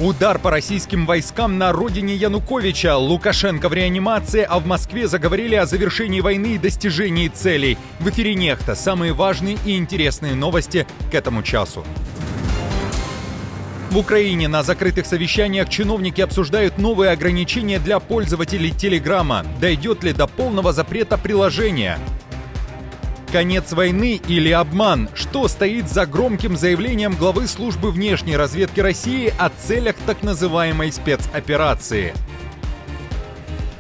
Удар по российским войскам на родине Януковича. Лукашенко в реанимации, а в Москве заговорили о завершении войны и достижении целей. В эфире «Нехта». Самые важные и интересные новости к этому часу. В Украине на закрытых совещаниях чиновники обсуждают новые ограничения для пользователей Телеграма. Дойдет ли до полного запрета приложения? Конец войны или обман? Что стоит за громким заявлением главы службы внешней разведки России о целях так называемой спецоперации?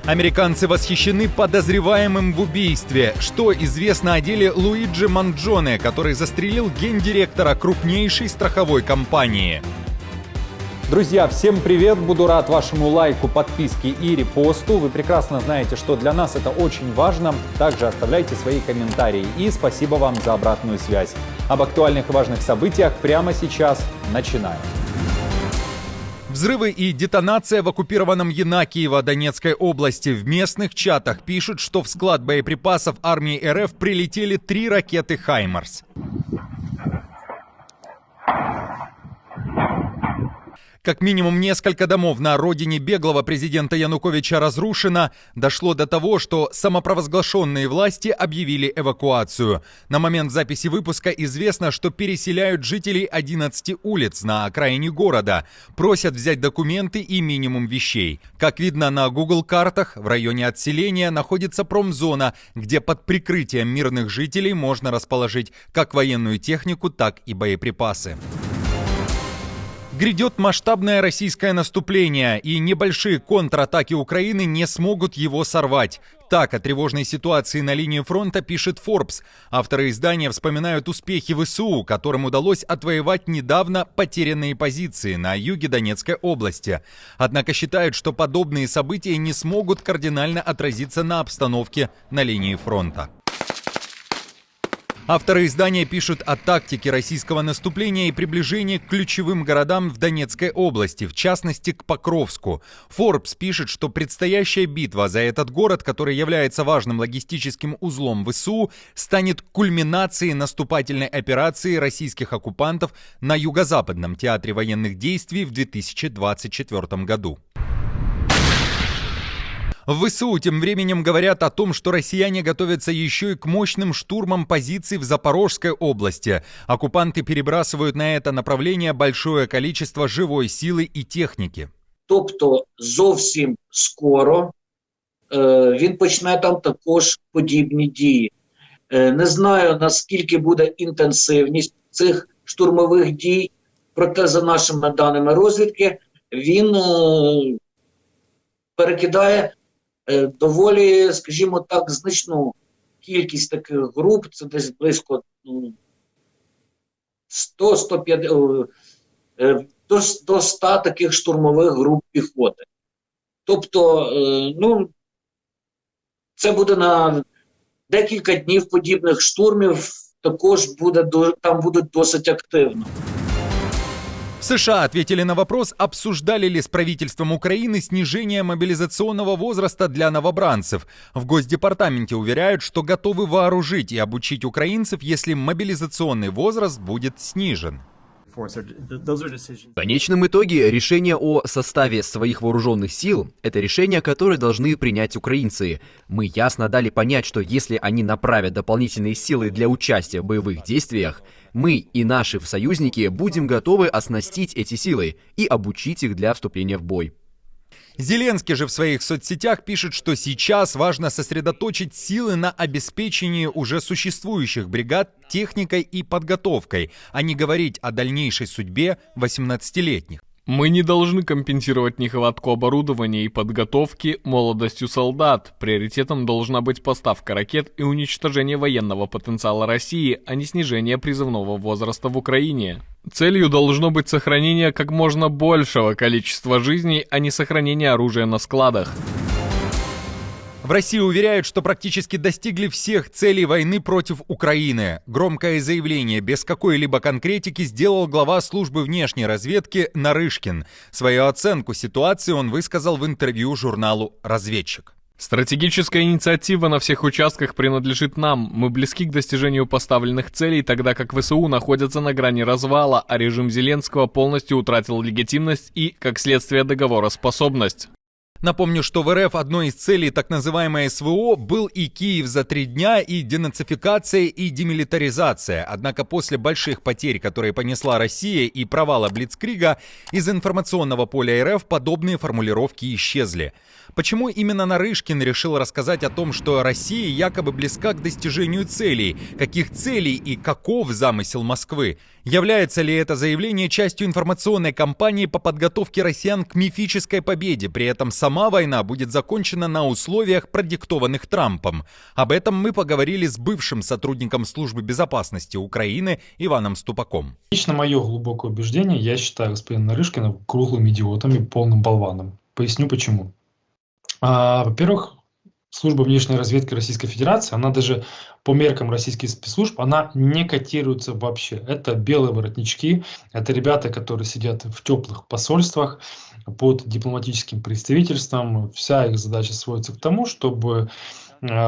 Американцы восхищены подозреваемым в убийстве. Что известно о деле Луиджи Манджоне, который застрелил гендиректора крупнейшей страховой компании? Друзья, всем привет! Буду рад вашему лайку, подписке и репосту. Вы прекрасно знаете, что для нас это очень важно. Также оставляйте свои комментарии. И спасибо вам за обратную связь. Об актуальных и важных событиях прямо сейчас начинаем. Взрывы и детонация в оккупированном Янакиево Донецкой области. В местных чатах пишут, что в склад боеприпасов армии РФ прилетели 3 ракеты «Хаймарс». Как минимум несколько домов на родине беглого президента Януковича разрушено. Дошло до того, что самопровозглашенные власти объявили эвакуацию. На момент записи выпуска известно, что переселяют жителей 11 улиц на окраине города. Просят взять документы и минимум вещей. Как видно на Google-картах, в районе отселения находится промзона, где под прикрытием мирных жителей можно расположить как военную технику, так и боеприпасы. Грядет масштабное российское наступление, и небольшие контратаки Украины не смогут его сорвать. Так о тревожной ситуации на линии фронта пишет Forbes. Авторы издания вспоминают успехи ВСУ, которым удалось отвоевать недавно потерянные позиции на юге Донецкой области. Однако считают, что подобные события не смогут кардинально отразиться на обстановке на линии фронта. Авторы издания пишут о тактике российского наступления и приближении к ключевым городам в Донецкой области, в частности к Покровску. Forbes пишет, что предстоящая битва за этот город, который является важным логистическим узлом ВСУ, станет кульминацией наступательной операции российских оккупантов на юго-западном театре военных действий в 2024 году. В ВСУ тем временем говорят о том, что россияне готовятся еще и к мощным штурмам позиций в Запорожской области. Оккупанты перебрасывают на это направление большое количество живой силы і техніки. Тобто зовсім скоро він почне там також подібні дії. Не знаю, наскільки буде інтенсивність цих штурмових дій, проте за нашими даними розвідки він перекидає доволі, скажімо так, значну кількість таких груп, це десь близько 100-150 до 100 таких штурмових груп піхоти. Тобто, це буде на декілька днів подібних штурмів, також там будуть досить активно. В США ответили на вопрос, обсуждали ли с правительством Украины снижение мобилизационного возраста для новобранцев. В Госдепартаменте уверяют, что готовы вооружить и обучить украинцев, если мобилизационный возраст будет снижен. В конечном итоге решение о составе своих вооруженных сил – это решение, которое должны принять украинцы. Мы ясно дали понять, что если они направят дополнительные силы для участия в боевых действиях, мы и наши союзники будем готовы оснастить эти силы и обучить их для вступления в бой. Зеленский же в своих соцсетях пишет, что сейчас важно сосредоточить силы на обеспечении уже существующих бригад техникой и подготовкой, а не говорить о дальнейшей судьбе 18-летних. Мы не должны компенсировать нехватку оборудования и подготовки молодостью солдат. Приоритетом должна быть поставка ракет и уничтожение военного потенциала России, а не снижение призывного возраста в Украине. Целью должно быть сохранение как можно большего количества жизней, а не сохранение оружия на складах. В России уверяют, что практически достигли всех целей войны против Украины. Громкое заявление без какой-либо конкретики сделал глава службы внешней разведки Нарышкин. Свою оценку ситуации он высказал в интервью журналу «Разведчик». Стратегическая инициатива на всех участках принадлежит нам. Мы близки к достижению поставленных целей, тогда как ВСУ находятся на грани развала, а режим Зеленского полностью утратил легитимность и, как следствие, договороспособность. Напомню, что в РФ одной из целей так называемой СВО был и Киев за 3 дня, и денацификация, и демилитаризация. Однако после больших потерь, которые понесла Россия, и провала Блицкрига, из информационного поля РФ подобные формулировки исчезли. Почему именно Нарышкин решил рассказать о том, что Россия якобы близка к достижению целей? Каких целей и каков замысел Москвы? Является ли это заявление частью информационной кампании по подготовке россиян к мифической победе? При этом сама война будет закончена на условиях, продиктованных Трампом. Об этом мы поговорили с бывшим сотрудником Службы безопасности Украины Иваном Ступаком. Лично мое глубокое убеждение, я считаю господина Нарышкина круглым идиотом и полным болваном. Поясню почему. Во-первых, служба внешней разведки Российской Федерации, она даже по меркам российских спецслужб, она не котируется вообще. Это белые воротнички, это ребята, которые сидят в теплых посольствах, под дипломатическим представительством. Вся их задача сводится к тому, чтобы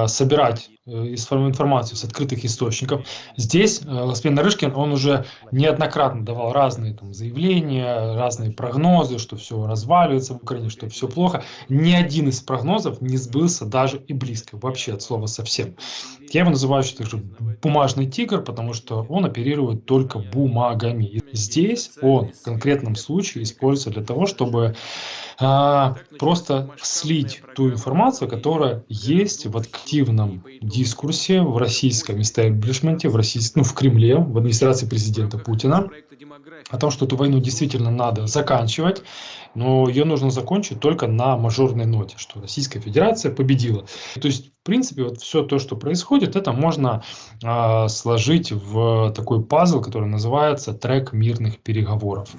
собирать информацию с открытых источников. Здесь господин Нарышкин, он уже неоднократно давал разные заявления, разные прогнозы, что все разваливается в Украине, что все плохо. Ни один из прогнозов не сбылся даже и близко, вообще от слова совсем. Я его называю что бумажный тигр, потому что он оперирует только бумагами. И здесь он в конкретном случае используется для того, чтобы просто слить ту информацию, которая есть в активном дискурсе в российском истеблишменте, в Кремле, в администрации президента Путина, о том, что эту войну действительно надо заканчивать, но ее нужно закончить только на мажорной ноте, что Российская Федерация победила. То есть, в принципе, вот все то, что происходит, это можно сложить в такой пазл, который называется «Трек мирных переговоров».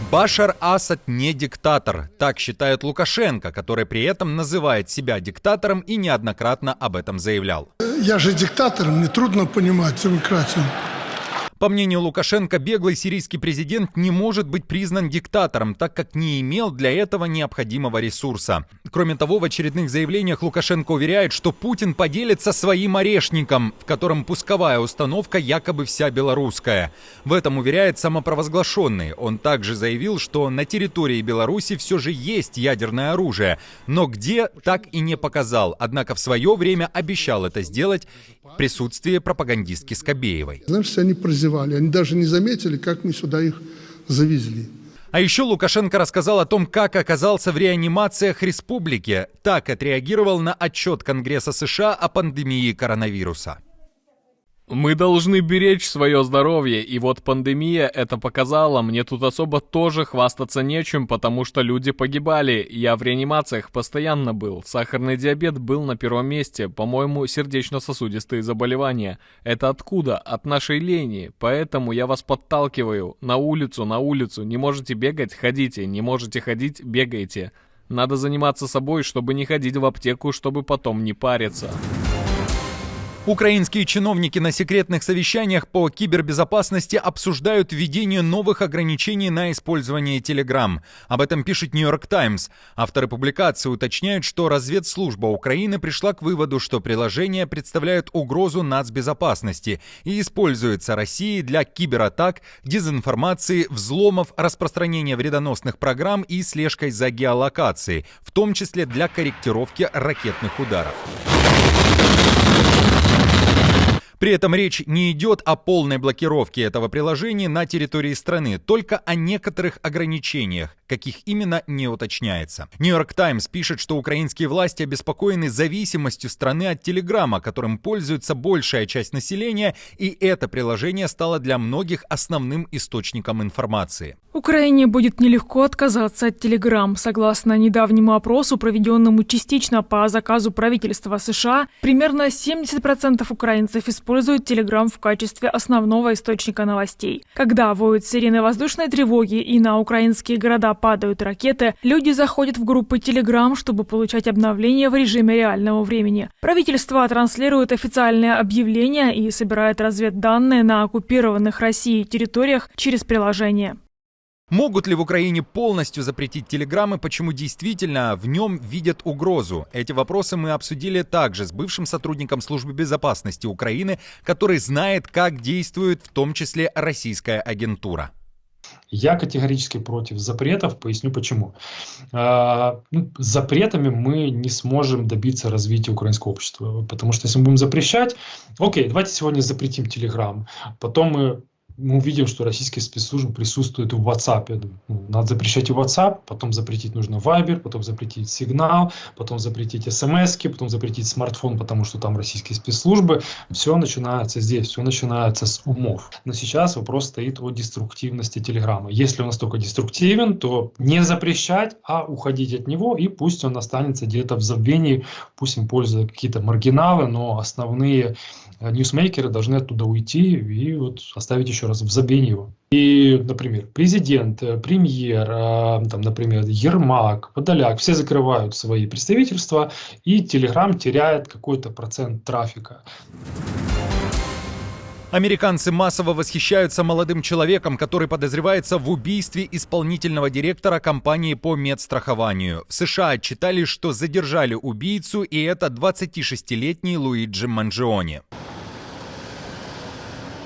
Башар Асад не диктатор, так считает Лукашенко, который при этом называет себя диктатором и неоднократно об этом заявлял. Я же диктатор, мне трудно понимать демократию. По мнению Лукашенко, беглый сирийский президент не может быть признан диктатором, так как не имел для этого необходимого ресурса. Кроме того, в очередных заявлениях Лукашенко уверяет, что Путин поделится своим орешником, в котором пусковая установка якобы вся белорусская. В этом уверяет самопровозглашенный. Он также заявил, что на территории Беларуси все же есть ядерное оружие, но где, так и не показал. Однако в свое время обещал это сделать в присутствии пропагандистки Скобеевой. Знаешь, они прозевали, они даже не заметили, как мы сюда их завезли. А еще Лукашенко рассказал о том, как оказался в реанимациях республики. Так отреагировал на отчет Конгресса США о пандемии коронавируса. Мы должны беречь свое здоровье, и вот пандемия это показала. Мне тут особо тоже хвастаться нечем, потому что люди погибали. Я в реанимациях постоянно был. Сахарный диабет был на первом месте. По-моему, сердечно-сосудистые заболевания. Это откуда? От нашей лени. Поэтому я вас подталкиваю. На улицу. Не можете бегать? Ходите. Не можете ходить? Бегайте. Надо заниматься собой, чтобы не ходить в аптеку, чтобы потом не париться. Украинские чиновники на секретных совещаниях по кибербезопасности обсуждают введение новых ограничений на использование Telegram. Об этом пишет New York Times. Авторы публикации уточняют, что разведслужба Украины пришла к выводу, что приложения представляют угрозу нацбезопасности и используются Россией для кибератак, дезинформации, взломов, распространения вредоносных программ и слежкой за геолокацией, в том числе для корректировки ракетных ударов. При этом речь не идет о полной блокировке этого приложения на территории страны, только о некоторых ограничениях, каких именно не уточняется. New York Times пишет, что украинские власти обеспокоены зависимостью страны от Телеграма, которым пользуется большая часть населения, и это приложение стало для многих основным источником информации. Украине будет нелегко отказаться от Telegram. Согласно недавнему опросу, проведенному частично по заказу правительства США, примерно 70% украинцев используют Telegram в качестве основного источника новостей. Когда воют сирены воздушной тревоги и на украинские города падают ракеты, люди заходят в группы Telegram, чтобы получать обновления в режиме реального времени. Правительство транслирует официальные объявления и собирает разведданные на оккупированных Россией территориях через приложение. Могут ли в Украине полностью запретить Telegram и почему действительно в нем видят угрозу? Эти вопросы мы обсудили также с бывшим сотрудником Службы безопасности Украины, который знает, как действует в том числе российская агентура. Я категорически против запретов, поясню почему. С запретами мы не сможем добиться развития украинского общества, потому что если мы будем запрещать, окей, давайте сегодня запретим Telegram, потом мы увидим, что российские спецслужбы присутствуют в WhatsApp. Надо запрещать и WhatsApp, потом запретить нужно Viber, потом запретить Signal, потом запретить смс-ки, потом запретить смартфон, потому что там российские спецслужбы. Все начинается здесь, все начинается с умов. Но сейчас вопрос стоит о деструктивности Телеграма. Если он настолько деструктивен, то не запрещать, а уходить от него, и пусть он останется где-то в забвении, пусть им пользуются какие-то маргиналы, но основные ньюсмейкеры должны оттуда уйти и вот оставить еще раз в забвении его. И, например, президент, премьер, там, например, Ермак, Подоляк, все закрывают свои представительства, и Telegram теряет какой-то процент трафика. Американцы массово восхищаются молодым человеком, который подозревается в убийстве исполнительного директора компании по медстрахованию. В США отчитали, что задержали убийцу, и это 26-летний Луиджи Манджиони.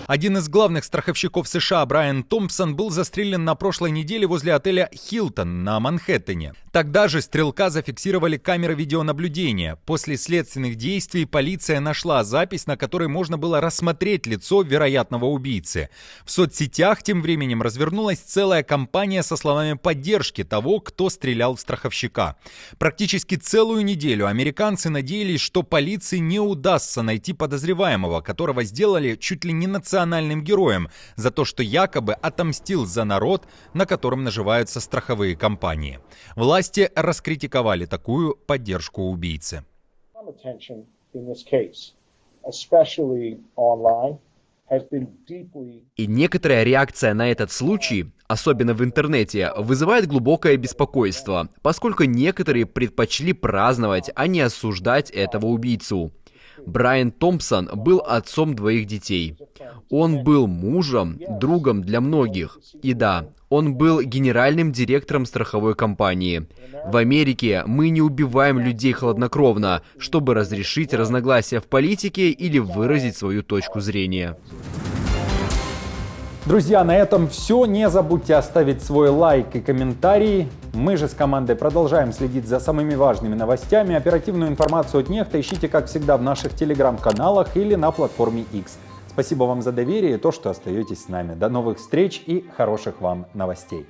Один из главных страховщиков США, Брайан Томпсон, был застрелен на прошлой неделе возле отеля «Хилтон» на Манхэттене. Тогда же стрелка зафиксировали камеры видеонаблюдения. После следственных действий полиция нашла запись, на которой можно было рассмотреть лицо вероятного убийцы. В соцсетях тем временем развернулась целая кампания со словами поддержки того, кто стрелял в страховщика. Практически целую неделю американцы надеялись, что полиции не удастся найти подозреваемого, которого сделали чуть ли не национальным героем за то, что якобы отомстил за народ, на котором наживаются страховые компании. Власти раскритиковали такую поддержку убийцы. И некоторая реакция на этот случай, особенно в интернете, вызывает глубокое беспокойство, поскольку некоторые предпочли праздновать, а не осуждать этого убийцу. Брайан Томпсон был отцом 2 детей. Он был мужем, другом для многих. И да, он был генеральным директором страховой компании. В Америке мы не убиваем людей хладнокровно, чтобы разрешить разногласия в политике или выразить свою точку зрения. Друзья, на этом все. Не забудьте оставить свой лайк и комментарий. Мы же с командой продолжаем следить за самыми важными новостями. Оперативную информацию от Нехта ищите, как всегда, в наших телеграм-каналах или на платформе X. Спасибо вам за доверие и то, что остаетесь с нами. До новых встреч и хороших вам новостей.